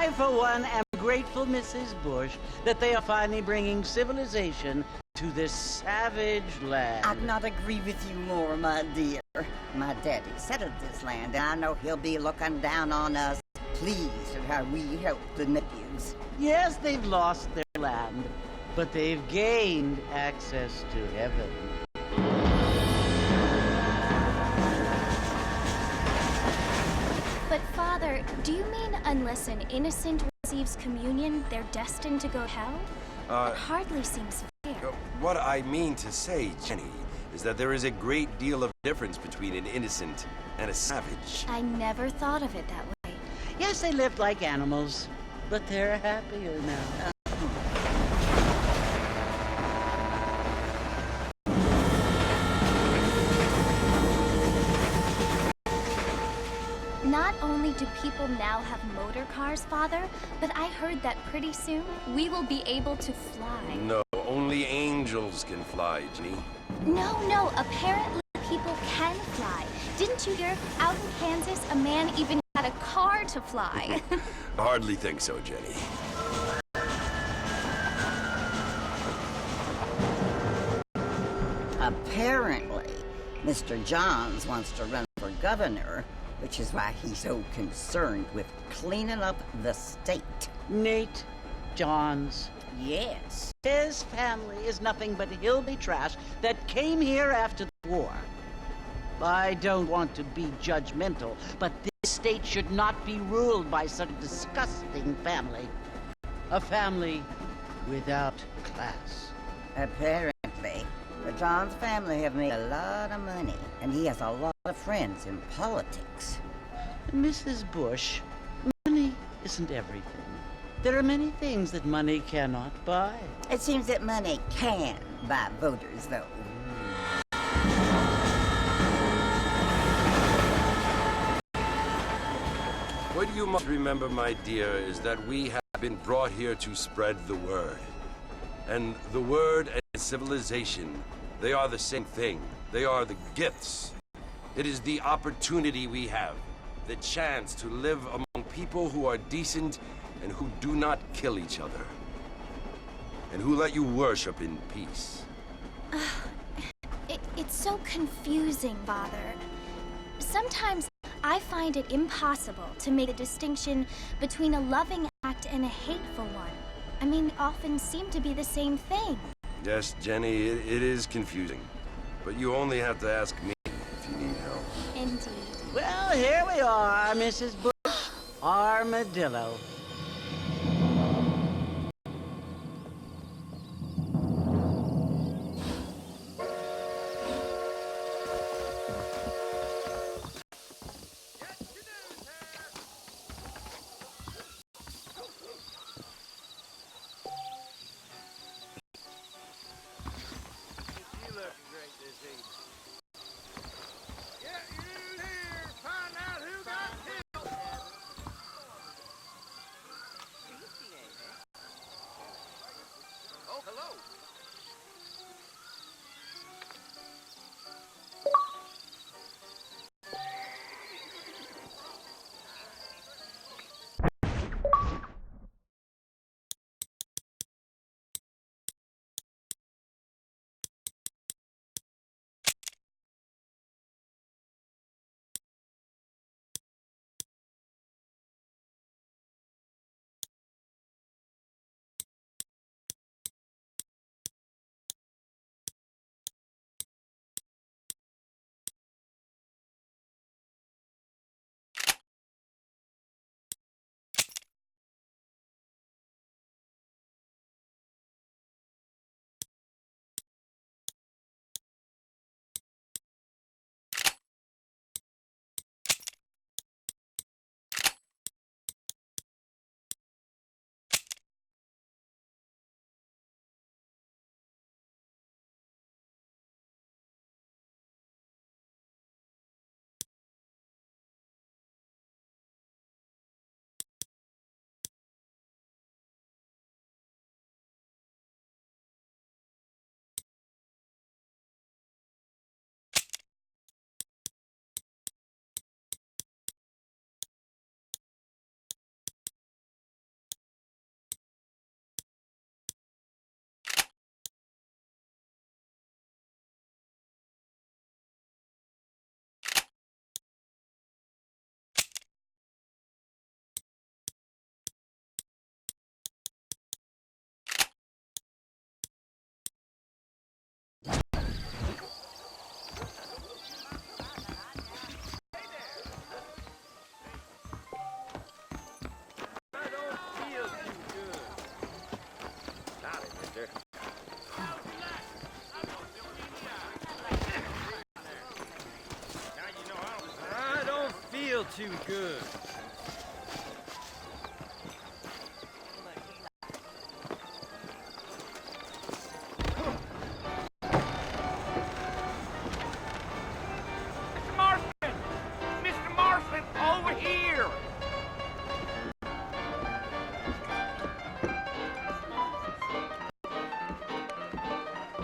I, for one, am grateful, Mrs. Bush, that they are finally bringing civilization to this savage land. I'd not agree with you more, my dear. My daddy settled this land, and I know he'll be looking down on us, pleased at how we help the nephews. Yes, they've lost their land, but they've gained access to heaven. But Father, do you mean unless an innocent receives communion, they're destined to go to hell? That hardly seems fair. What I mean to say, Jenny, is that there is a great deal of difference between an innocent and a savage. I never thought of it that way. Yes, they lived like animals, but they're happier now. Not only do people now have motor cars, Father, but I heard that pretty soon we will be able to fly. No, only angels can fly, Jenny. No, apparently people can fly. Didn't you hear? Out in Kansas, a man even had a car to fly. I hardly think so, Jenny. Apparently, Mr. Johns wants to run for governor, which is why he's so concerned with cleaning up the state. Nate Johns. Yes. His family is nothing but hillbilly trash that came here after the war. I don't want to be judgmental, but this state should not be ruled by such a disgusting family. A family without class. Apparently, the Johns family have made a lot of money, and he has a lot of friends in politics. Mrs. Bush, money isn't everything. There are many things that money cannot buy. It seems that money can buy voters, though. What you must remember, my dear, is that we have been brought here to spread the word. And the word and civilization, they are the same thing. They are the gifts. It is the opportunity we have, the chance to live among people who are decent and who do not kill each other, and who let you worship in peace. It's so confusing, Father. Sometimes I find it impossible to make a distinction between a loving act and a hateful one. I mean, often seem to be the same thing. Yes, Jenny, it is confusing. But you only have to ask me if you need help. Indeed. Well, here we are, Mrs. Bush. Armadillo.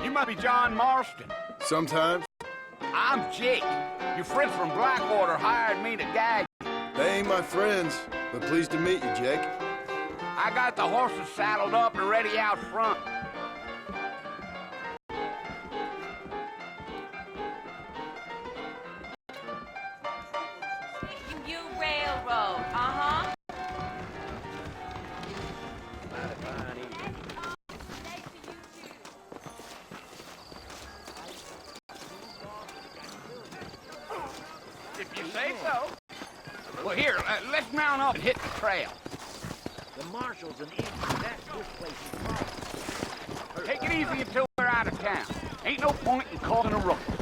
You must be John Marston. Sometimes. I'm Jake. Your friends from Blackwater hired me to gag you. They ain't my friends, but pleased to meet you, Jake. I got the horses saddled up and ready out front. You railroad, uh-huh. If you say so. Well, here, let's mount up and hit the trail. The marshals and Indians, that's this place. Take it easy until we're out of town. Ain't no point in causing a ruckus.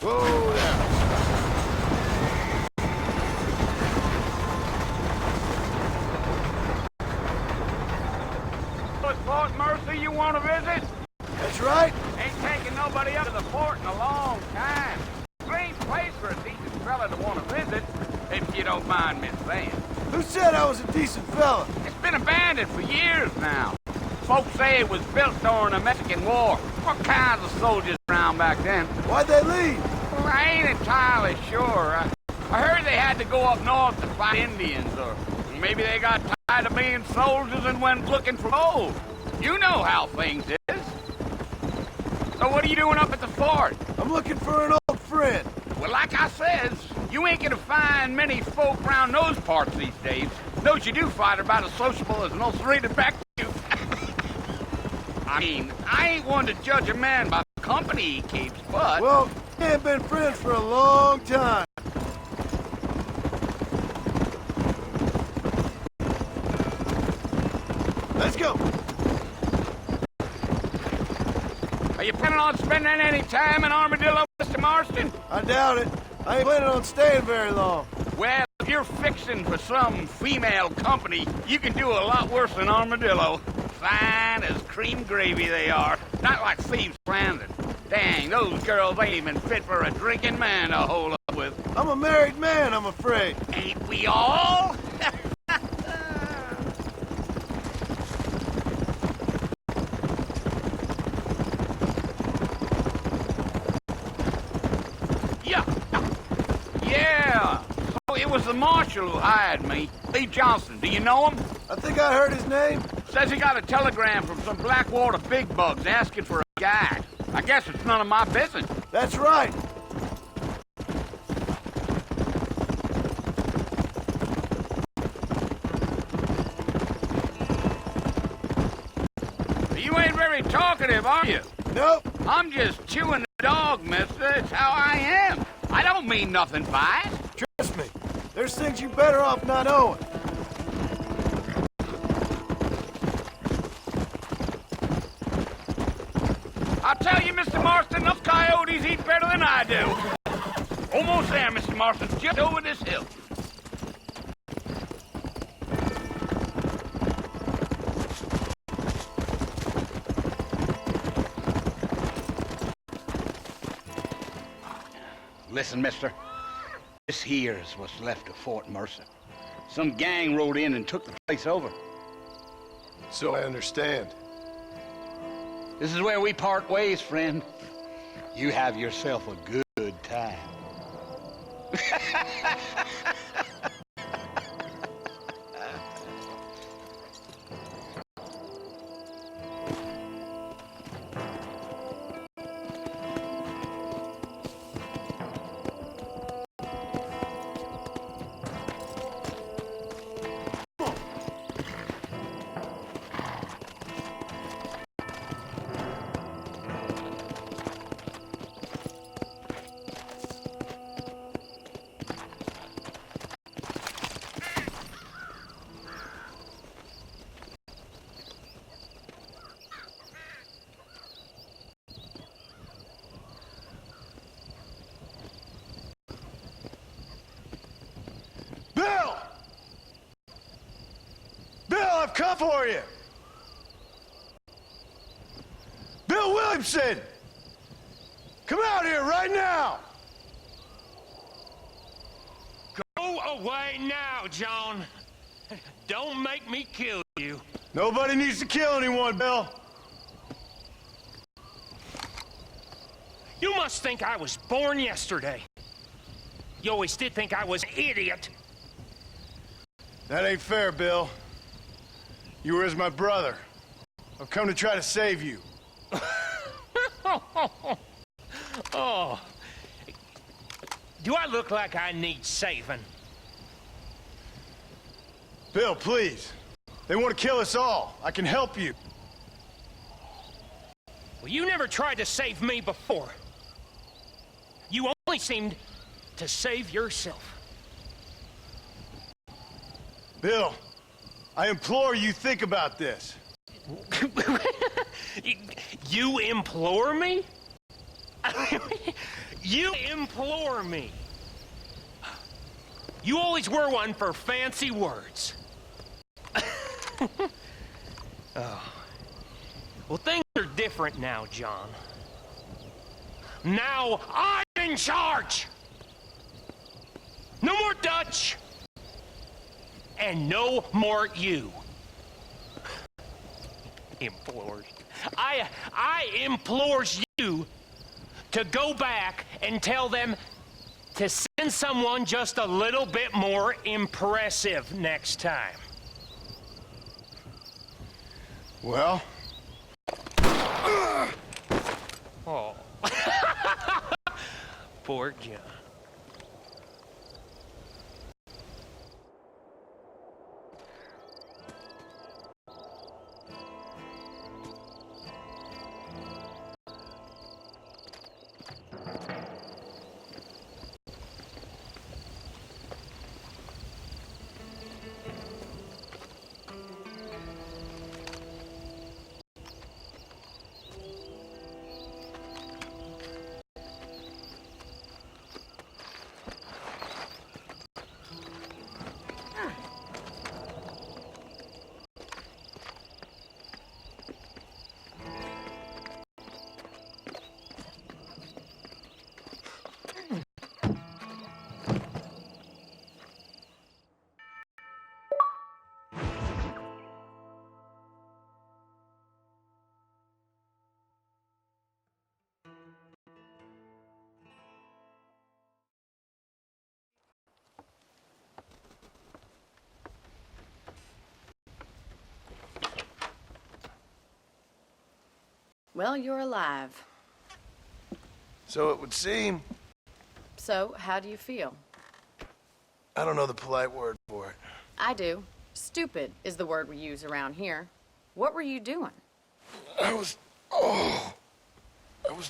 Whoa there. Fort Mercy you want to visit? That's right. Ain't taking nobody up to the fort in a long time. Strange place for a decent fella to want to visit, if you don't mind me saying. Who said I was a decent fella? It's been abandoned for years now. Folks say it was built during the Mexican War. What kinds of soldiers around back then? Why'd they leave? Well, I ain't entirely sure. I heard they had to go up north to fight Indians, or maybe they got tired of being soldiers and went looking for gold. You know how things is. So what are you doing up at the fort? I'm looking for an old friend. Well, like I says, you ain't gonna find many folk around those parts these days. Those you do find are about as sociable as an ulcerated back to you. I mean, I ain't one to judge a man by the company he keeps, but... Well, we ain't been friends for a long time. Let's go. Are you planning on spending any time in Armadillo, Mr. Marston? I doubt it. I ain't planning on staying very long. Well, if you're fixing for some female company, you can do a lot worse than Armadillo. Fine as cream gravy they are. Not like Thieves' Landing. Dang, those girls ain't even fit for a drinking man to hold up with. I'm a married man, I'm afraid. Ain't we all? Yeah. So it was the marshal who hired me. Lee Johnson, do you know him? I think I heard his name. Says he got a telegram from some Blackwater big bugs asking for a guide. I guess it's none of my business. That's right. You ain't very talkative, are you? Nope. I'm just chewing the dog, mister. It's how I am. I don't mean nothing by it. Trust me. There's things you better off not knowing. I'll tell you, Mr. Marston, those coyotes eat better than I do. Almost there, Mr. Marston. Just over this hill. Listen, mister. This here's what's left of Fort Mercer. Some gang rode in and took the place over. So I understand. This is where we part ways, friend. You have yourself a good time. Bill! Bill, I've come for you! Bill Williamson! Come out here right now! Go away now, John. Don't make me kill you. Nobody needs to kill anyone, Bill. You must think I was born yesterday. You always did think I was an idiot. That ain't fair, Bill. You were as my brother. I've come to try to save you. Oh. Do I look like I need saving? Bill, please. They want to kill us all. I can help you. Well, you never tried to save me before. You only seemed to save yourself. Bill, I implore you think about this. You implore me? You implore me. You always were one for fancy words. Oh. Well, things are different now, John. Now I'm in charge! No more Dutch! And no more you. Implores. I implores you to go back and tell them to send someone just a little bit more impressive next time. Well? Oh. Poor John. Well, you're alive. So it would seem. So, how do you feel? I don't know the polite word for it. I do. Stupid is the word we use around here. What were you doing? I was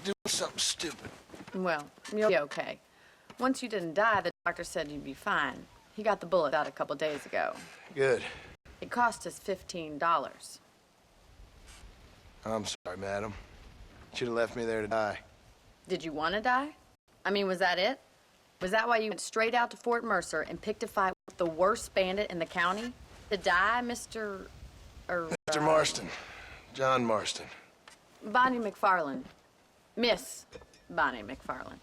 doing something stupid. Well, you'll be okay. Once you didn't die, the doctor said you'd be fine. He got the bullet out a couple days ago. Good. It cost us $15. I'm sorry, madam. Should have left me there to die. Did you want to die? I mean, was that it? Was that why you went straight out to Fort Mercer and picked a fight with the worst bandit in the county? To die, Mr. Mr. Marston. John Marston. Bonnie McFarland. Miss Bonnie McFarland.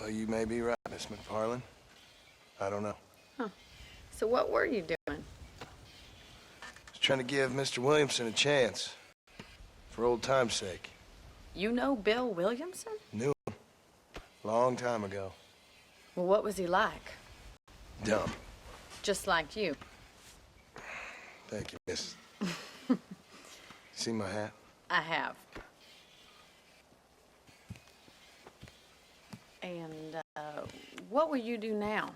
Well, you may be right, Miss McFarland. I don't know. Huh. So what were you doing? I was trying to give Mr. Williamson a chance. For old time's sake. You know Bill Williamson? Knew him. Long time ago. Well, what was he like? Dumb. Just like you. Thank you, miss. See my hat? I have. And, what will you do now?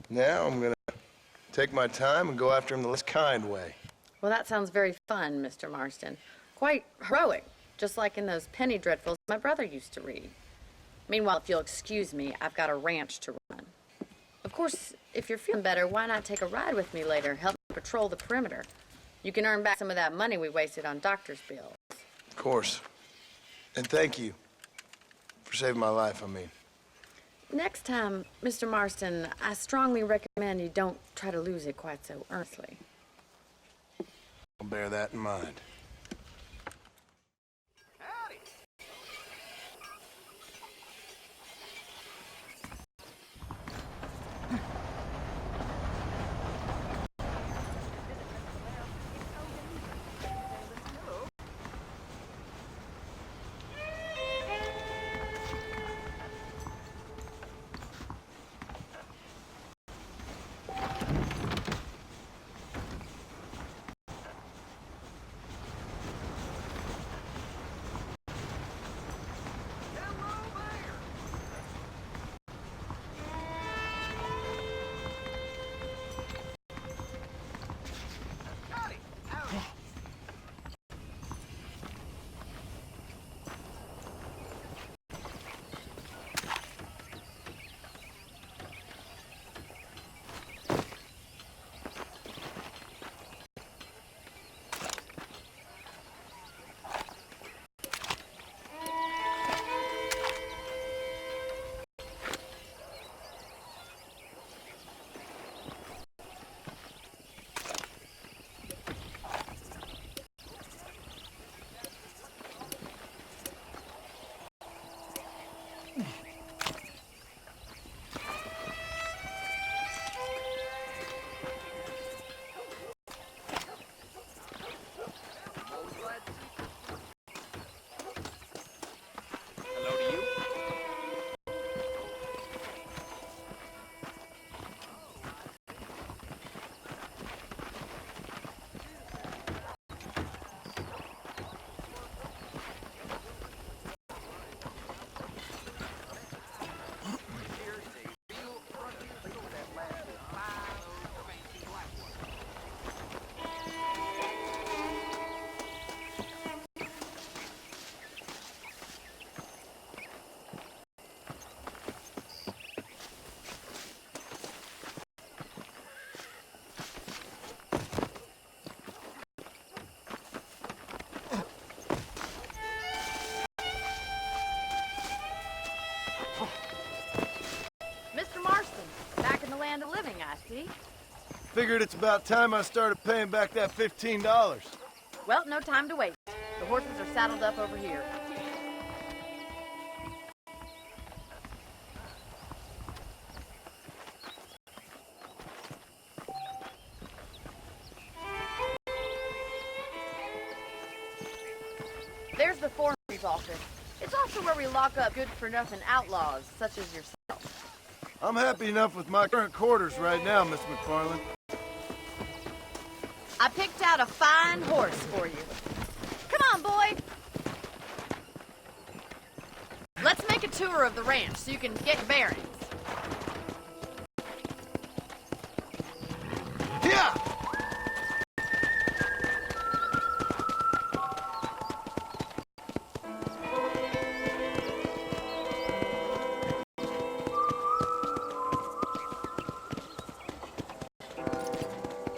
Now I'm gonna take my time and go after him the less kind way. Well, that sounds very fun, Mr. Marston. Quite heroic, just like in those penny dreadfuls my brother used to read. Meanwhile, if you'll excuse me, I've got a ranch to run. Of course, if you're feeling better, why not take a ride with me later, help me patrol the perimeter? You can earn back some of that money we wasted on doctor's bills. Of course. And thank you for saving my life, I mean. Next time, Mr. Marston, I strongly recommend you don't try to lose it quite so earnestly. I'll bear that in mind. Howdy. Mr. Marston, back in the land of living, I see. Figured it's about time I started paying back that $15. Well, no time to wait. The horses are saddled up over here. There's the foreman's office. It's also where we lock up good-for-nothing outlaws, such as yourself. I'm happy enough with my current quarters right now, Miss McFarland. I picked out a fine horse for you. Come on, boy. Let's make a tour of the ranch so you can get your bearings. Yeah!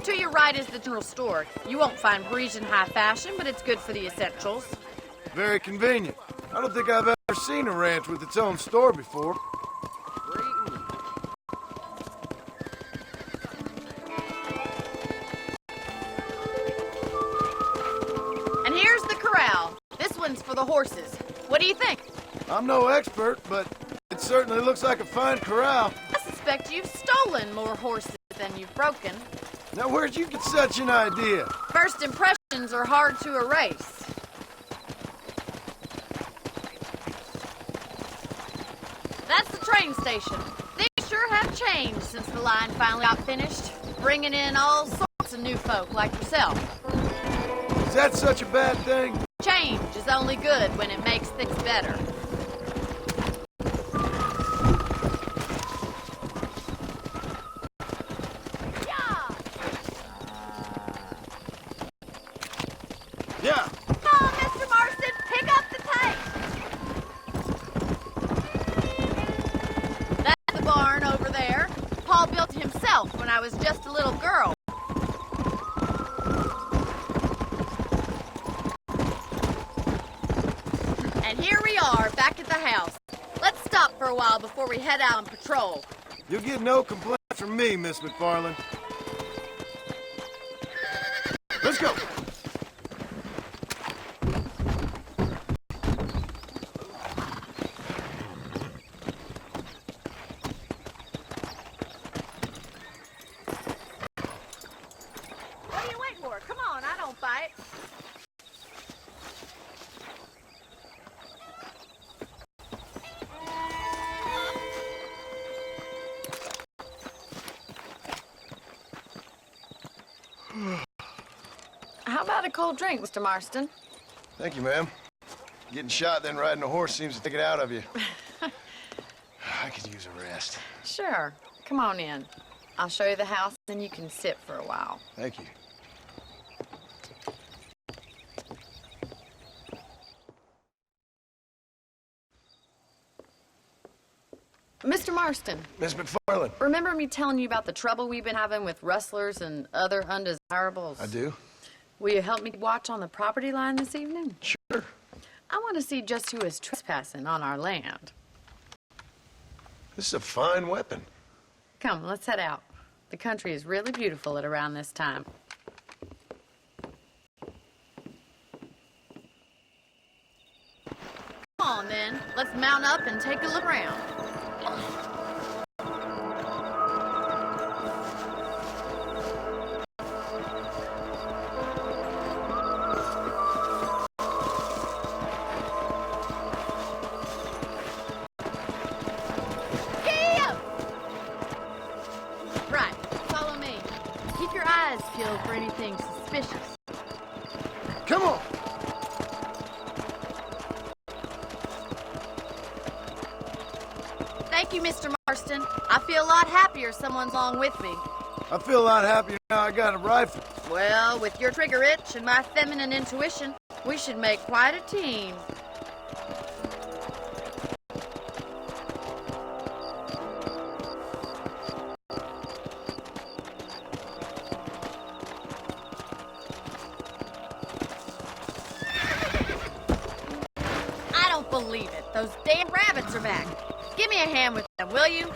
To your right is the general store. You won't find Parisian high fashion, but it's good for the essentials. Very convenient. I don't think I've ever seen a ranch with its own store before. And here's the corral. This one's for the horses. What do you think? I'm no expert, but it certainly looks like a fine corral. I suspect you've stolen more horses than you've broken. Now, where'd you get such an idea? First impressions are hard to erase. That's the train station. Things sure have changed since the line finally got finished, bringing in all sorts of new folk like yourself. Is that such a bad thing? Change is only good when it makes things better. Yeah. Come on, Mr. Marston, pick up the pace. That's the barn over there. Paul built it himself when I was just a little girl. And here we are, back at the house. Let's stop for a while before we head out on patrol. You'll get no complaints from me, Miss McFarland. Let's go. What are you waiting for? Come on, I don't fight. How about a cold drink, Mr. Marston? Thank you, ma'am. Getting shot, then riding a horse seems to take it out of you. I could use a rest. Sure. Come on in. I'll show you the house, then you can sit for a while. Thank you. Mr. Marston, Miss McFarland. remember me telling you about the trouble we've been having with rustlers and other undesirables? I do. Will you help me watch on the property line this evening? Sure. I want to see just who is trespassing on our land. This is a fine weapon. Come, let's head out. The country is really beautiful at around this time. Come on, then. Let's mount up and take a look around. Right, follow me. Keep your eyes peeled for anything suspicious. Come on. Thank you, Mr. Marston. I feel a lot happier someone's along with me. I feel a lot happier now I got a rifle. Well, with your trigger itch and my feminine intuition, we should make quite a team. I don't believe it. Those damn rabbits are back. Give me a hand with them, will you?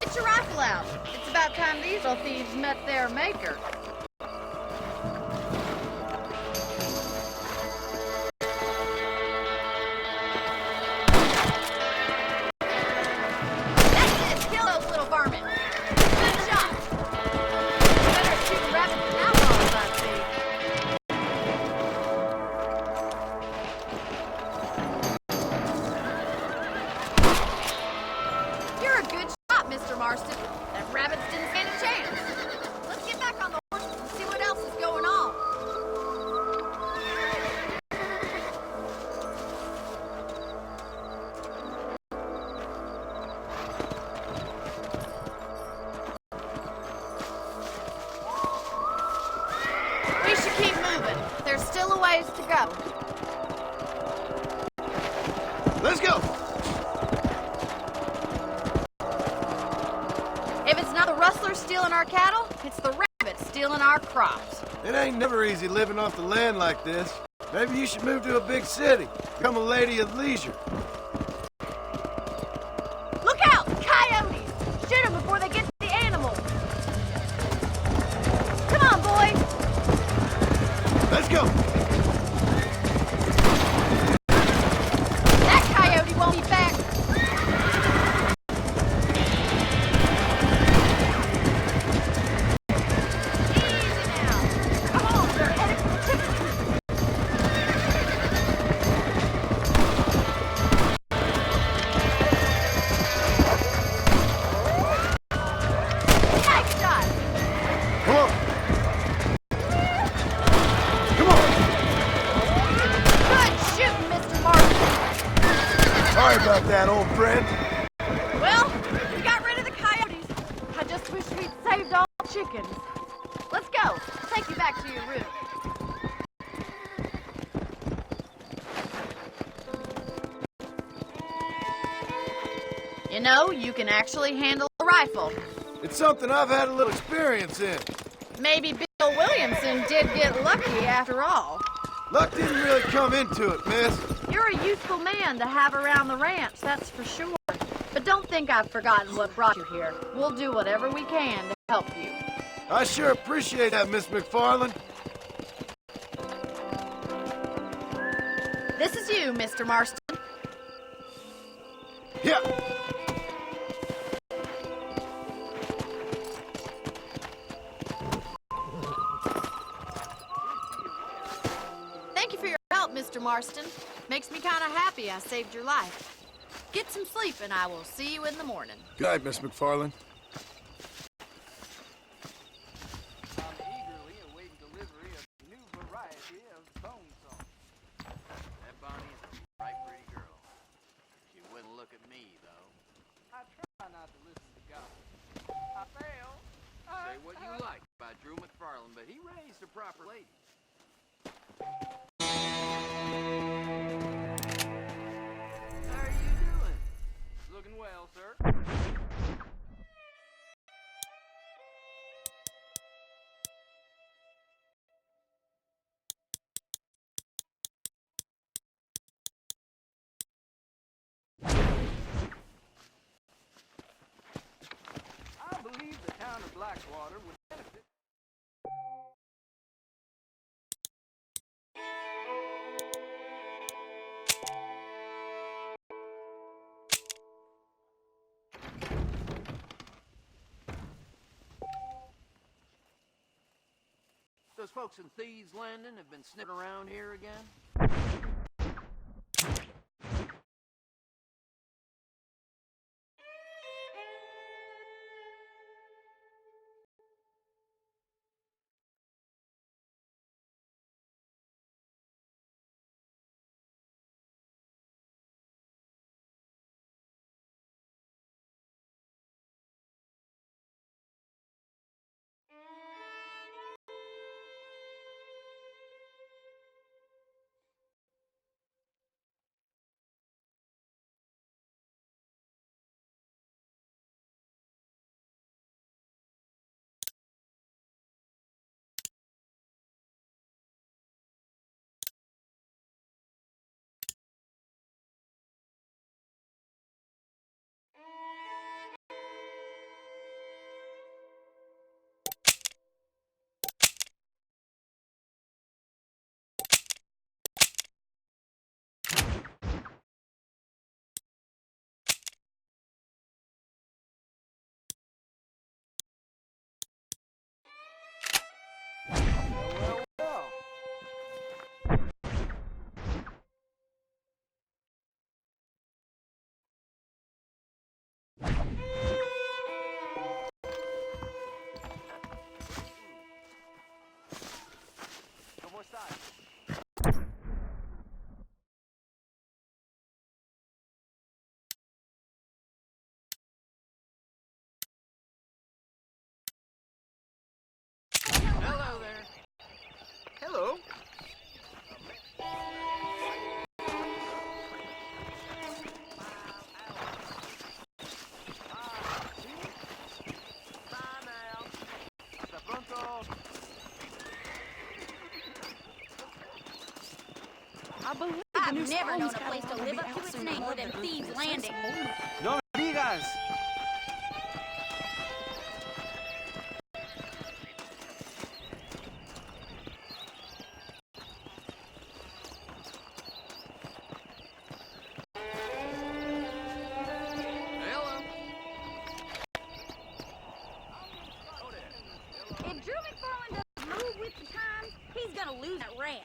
Get your rifle out. It's about time these little thieves met their maker. That's it! Kill those little varmints. Good shot. Better shoot rabbits and outlaws, I see. You're a good shot, Mr. Marston. That rabbits didn't stand a chance. Let's get back on the horse and see what else is going on. We should keep moving. There's still a ways to go. Let's go! If it's not the rustlers stealing our cattle, it's the rabbits stealing our crops. It ain't never easy living off the land like this. Maybe you should move to a big city. Become a lady of leisure. Look out! Coyotes! Shoot them before they get to the animals. Come on, boys! Let's go! That coyote won't be back. Easy now. Come on, they're headed for the chicken coop. Nice shot. Come on! Come on! Good shooting, Mr. Marston. Sorry about that, old friend. Well, we got rid of the coyotes. I just wish we'd saved all the chickens. Let's go. I'll take you back to your room. You know, you can actually handle a rifle. It's something I've had a little experience in. Maybe Bill Williamson did get lucky after all. Luck didn't really come into it, miss. You're a useful man to have around the ranch, that's for sure. But don't think I've forgotten what brought you here. We'll do whatever we can to help you. I sure appreciate that, Miss McFarland. This is you, Mr. Marston. Yeah. Thank you for your help, Mr. Marston. Makes me kind of happy I saved your life. Get some sleep and I will see you in the morning. Good night, Miss McFarland. I'm eagerly awaiting delivery of a new variety of bone saw. That Bonnie is a right pretty girl. She wouldn't look at me, though. I try not to listen to gossip. I fail. Say what you like about Drew McFarland, but he raised a proper lady. How are you doing? Looking well, sir. I believe the town of Blackwater would benefit. Those folks in Thieves Landing have been sniffing around here again? I've never known a place to live up to its name more than Thieves' Landing. No me digas. If Drew McFarlane doesn't move with the times, he's gonna lose that ranch.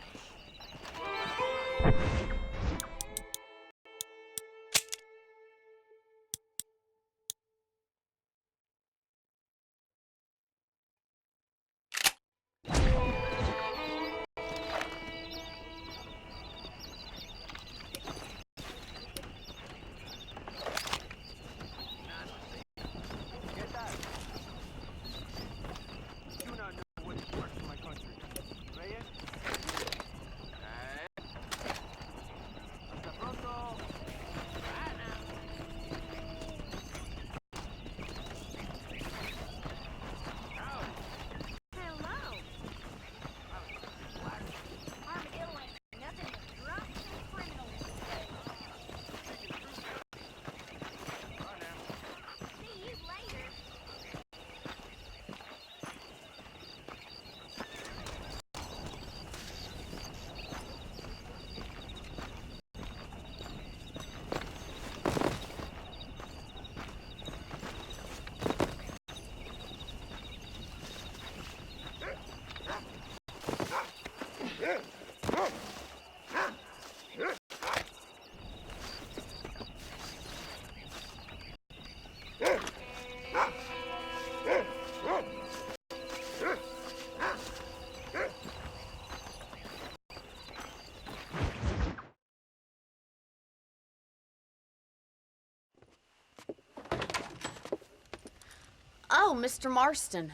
Oh, Mr. Marston.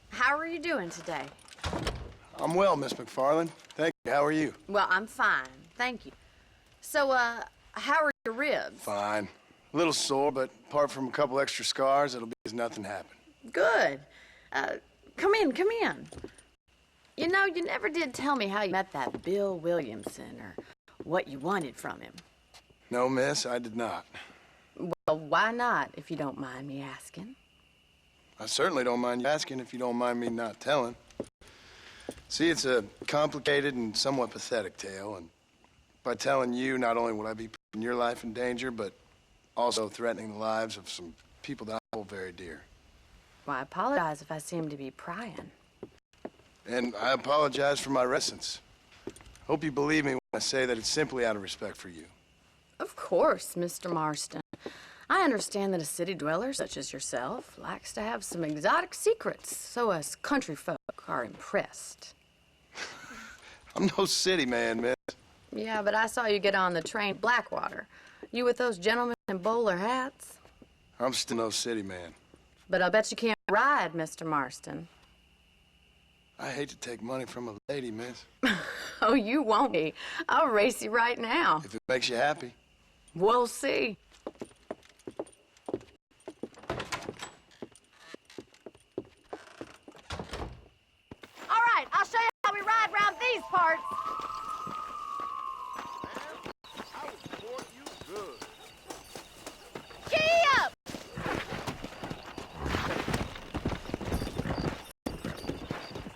How are you doing today? I'm well, Miss McFarland. Thank you. How are you? Well, I'm fine. Thank you. So, how are your ribs? Fine. A little sore, but apart from a couple extra scars, it'll be as nothing happened. Good. Come in, come in. You know, you never did tell me how you met that Bill Williamson or what you wanted from him. No, miss, I did not. Well, why not, if you don't mind me asking? I certainly don't mind you asking if you don't mind me not telling. See, it's a complicated and somewhat pathetic tale, and by telling you, not only will I be putting your life in danger, but also threatening the lives of some people that I hold very dear. Well, I apologize if I seem to be prying. And I apologize for my reticence. Hope you believe me when I say that it's simply out of respect for you. Of course, Mr. Marston. I understand that a city dweller such as yourself likes to have some exotic secrets, so us country folk are impressed. I'm no city man, miss. Yeah, but I saw you get on the train Blackwater. You with those gentlemen in bowler hats? I'm still no city man. But I'll bet you can't ride, Mr. Marston. I hate to take money from a lady, miss. Oh, you won't be. I'll race you right now. If it makes you happy. We'll see. All right, I'll show you how we ride around these parts. I will support you good. Gee up!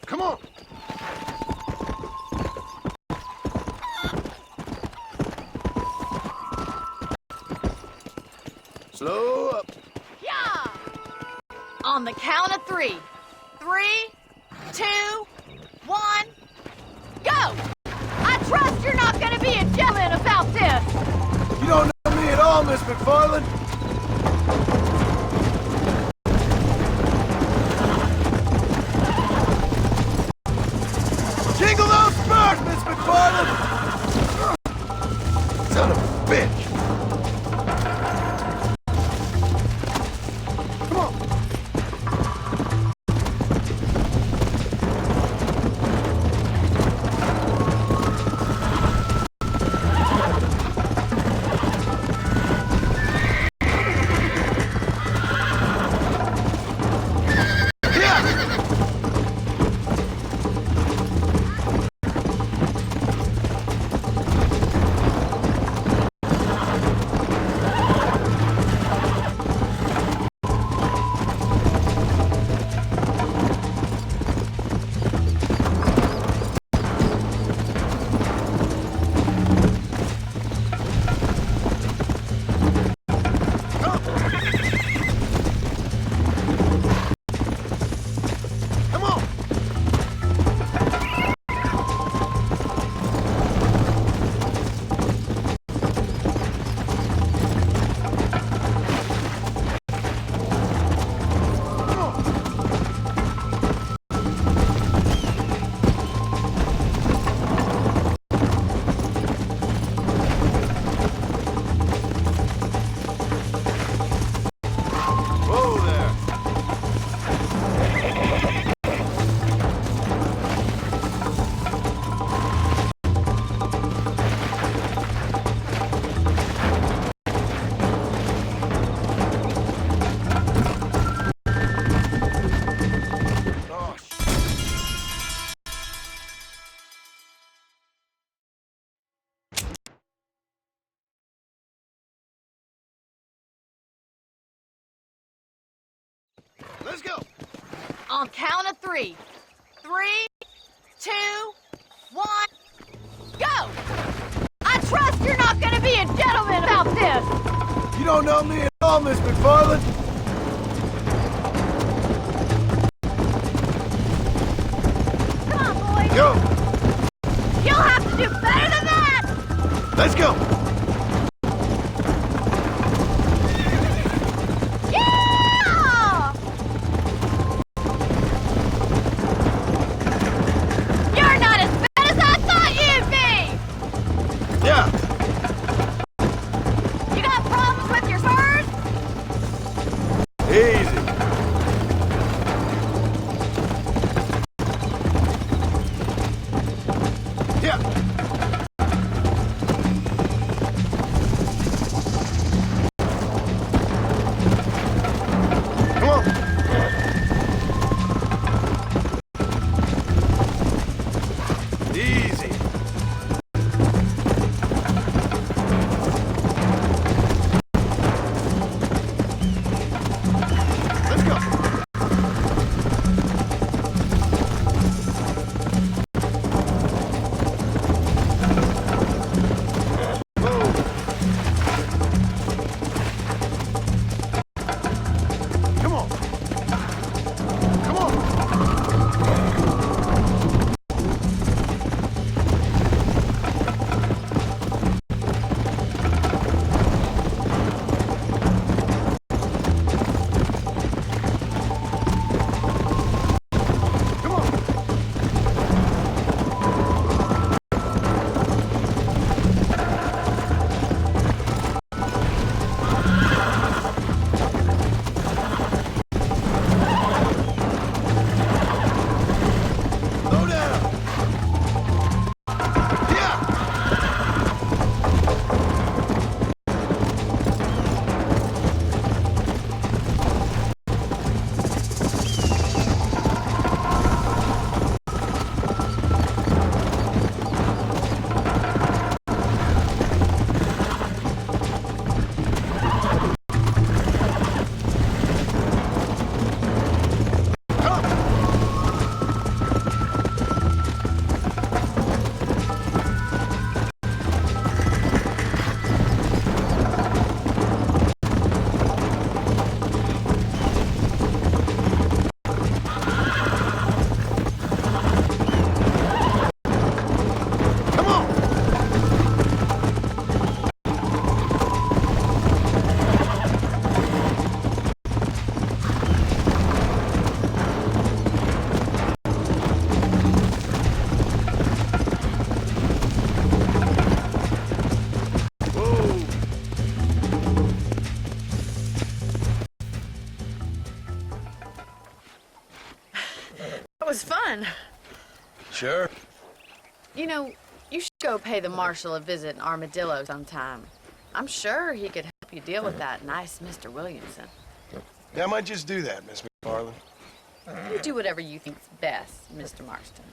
Come on! Slow up. Yeah! On the count of 3. 3, 2, 1, go! I trust you're not gonna be a gentleman about this! You don't know me at all, Miss McFarland. Jingle those spurs, Miss McFarland! Son of a bitch! Come on! Let's go. On count of 3. 3, 2, 1, go! I trust you're not gonna be a gentleman about this! You don't know me at all, Miss McFarland. Come on, boys! Go. You'll have to do better than that! Let's go. Yeah! You're not as bad as I thought you'd be! Yeah. You got problems with your spurs? Easy. Yeah. Come on. Easy. Let's go. Whoa. Come on. Come on. Come on. Slow down. Yeah. Come. Come on. Whoa. That was fun. Sure. You know, you should go pay the marshal a visit in Armadillo sometime. I'm sure he could help you deal with that nice Mr. Williamson. Yeah, I might just do that, Miss McFarland. You do whatever you think's best, Mr. Marston.